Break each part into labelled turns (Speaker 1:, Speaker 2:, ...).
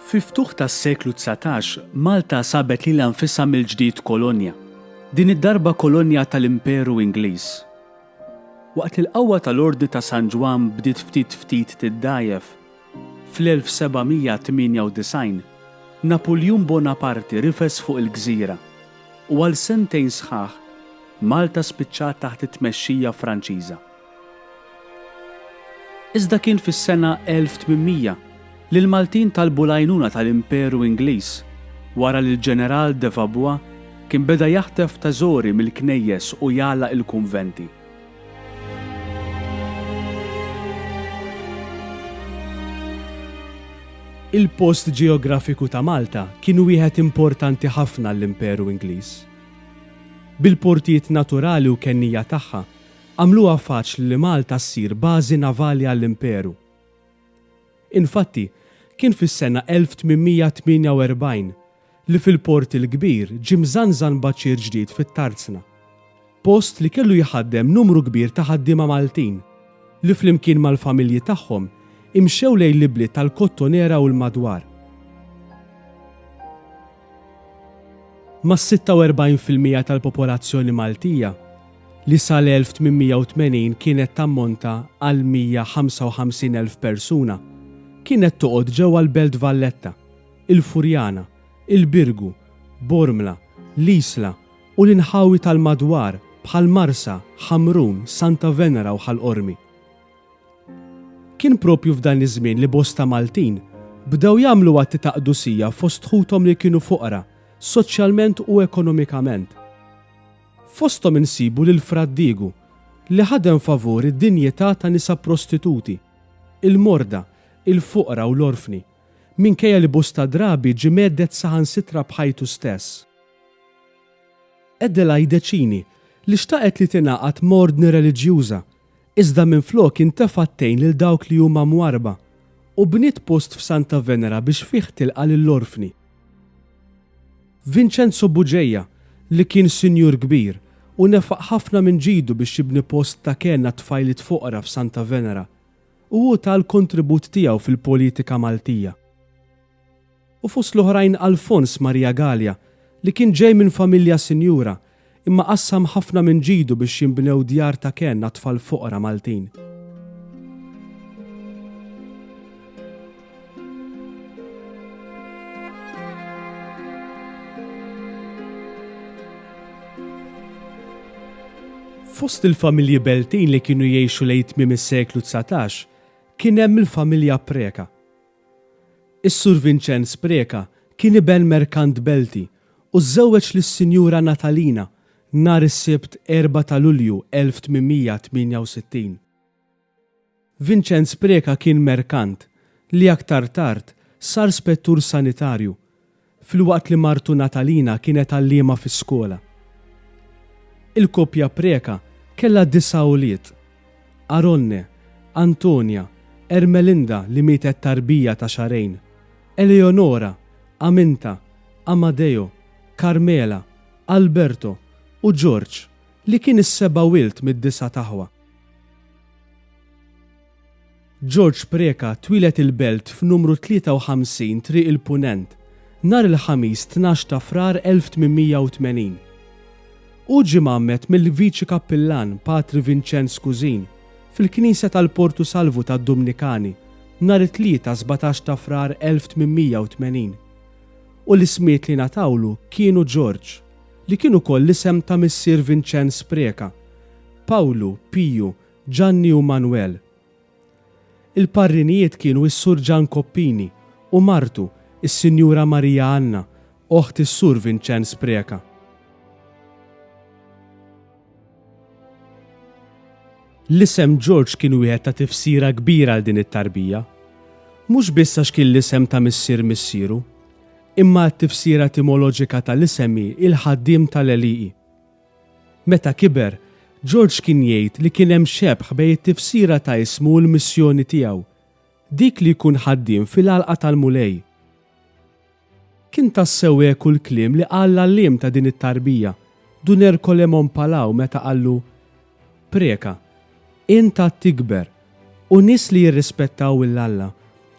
Speaker 1: Fi ftuħ tas-seklu 19, Malta sabet lilha nfisha mill-ġdid kolonja. Din id-darba kolonja tal-Imperu Ingliż. Waqt il-qawwa tal-Ordi ta' San Ġwan bdiet ftit tiddajjef, fl-1798 Napoleon Bonaparte rifes fuq il-gżira u għal sentejn sħaħ Malta spiċċat taħt it-tmexxija Franċiża. Iżda kien fis-sena 1800 li l-Maltin talbu l-għajnuna tal-Imperu Ingliż wara li l-ġeneral de Vaubois kien beda jaħtef teżori mill-knejjes u jagħlaq il-kunventi. Il-post ġeografiku ta' Malta kien wieħed importanti ħafna l-Imperu Ingliż. Bil-portijiet naturali u kennija tagħha għamluha faċli li Malta ssir bażi navali għall-Imperu. Infatti, kien fis-sena 1848 li fil-port il-kbir ġie mżanżan baċir ġdid fit-Tarzna, post li kellu jħaddem numru kbir ta' ħaddiema Maltin li flimkien mal-familji tagħhom imxew lejn l-ibliet tal-Kottonera u l-madwar. Mas-46% tal-popolazzjoni Maltija li sal-1880 kienet tammonta għal 155,000 persuna, kienet toqgħod ġewwa l-Belt Valletta, il-Furjana, il-Birgu, Bormla, l-Isla u l-inħawi tal-madwar bħal Marsa, Ħamrun, Santa Venera u Ħal-Qormi. Kien propju f'dan iż-żmien li bosta Maltin bdew jagħmlu atti ta' qdusija fost ħuthom li kienu foqra soċjalment u ekonomikament. Fosthom insibu lil Fraddigu li ħadem favur id-dinjità ta' nisa prostituti, il-morda, il-fuqra u l-orfni, minkejja li bosta drabi ġie meddet saħansitra bħajtu stess. Adelaide Cini li xtaqet li tingħaqad mordni reliġjuża iżda minflok intefattejn lil dawk li huma mwarba u bniet post f'Santa Venera biex fih tilqa' lill-orfni. Vincenzo Buġeja li kien sinjur kbir u nefaq ħafna minn ġidu biex jibni post ta' kenna tfajlit foqra f'Santa Venera u tal-kontribut tiegħu fil-politika Maltija. U fost l-oħrajn Alfons Maria Gallia li kien ġej minn familja sinjura imma qassam ħafna minn ġidu biex jinbnew djar ta' kenna tfal foqra Maltin. Fost il-familji Beltin li kienu jgħixu lejn tmiem is-seklu 19 kien hemm il-familja Preka. Is-Sur Vincenz Preka kien iben merkant Belti u żewweġ lis-Sinjura Natalina nhar is-Sibt 4 ta' Lulju 1868. Vincenz Preka kien merkant li aktar tard sar spettur sanitarju filwaqt li martu Natalina kienet għalliema fis-skola. Il-koppja Preka kellha 9 ulied: Aronne, Antonia, Ermelinda li mietet tarbija ta' xarejn, Eleonora, Aminta, Amadeo, Carmela, Alberto u George li kien is-7 wild mid-9 taħwa. George Preka twilet il-belt f'numru 53 triq il-Punent nhar il-ħamis 12 ta' Frar 1880. U ġie mammet mill-Viċi Kappillan Patri Vincenz Kużin fil-Knisja tal-Portu Salvu tad-Dumnikani nhar it-tlieta 17 ta' Frar 1880. U l-ismiet li natawlu kienu George, li kienu koll l-isem ta' Missier Vincenz Preka, Pawlu, Piju, Gianni u Manuel. Il-parrinijiet kienu is-Sur Gian Koppini u martu is-Sinjura Marija Anna, oħt is-Sur Vincenz Preka. L-isem George kien wieħed ta' tifsira kbira għal din it-tarbija, mhux biss għax kien l-isem ta' missieru, imma t-tifsira etimoloġika tal-isemi il-ħaddiem tal-Eliqi. Meta kiber, George kien jgħid li kien hemm xebħ bejn it-tifsira ta' ismu u l-missjoni tiegħu, dik li jkun ħaddiem fil-għalqa tal-mulej. Kien tassew kull kliem li qal l-għalliem ta' din it-tarbija, dun Erkolemon Palaw meta qallu: Preka, inta tikber u nies li jirrispettaw il-Alla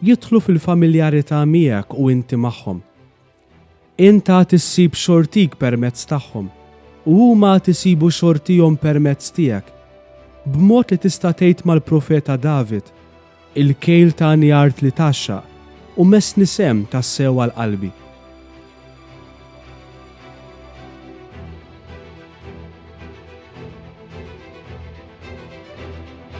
Speaker 1: jidħlu fil-familjarità miegħek u inti magħhom. Inta tissib xortik permezz tagħhom u huma tisibu xortihom permezz tiegħek. B'mod li tista' tgħid mal-profeta David, il-kejl tani art li taxxa u messni sem tas-sew għal qalbi.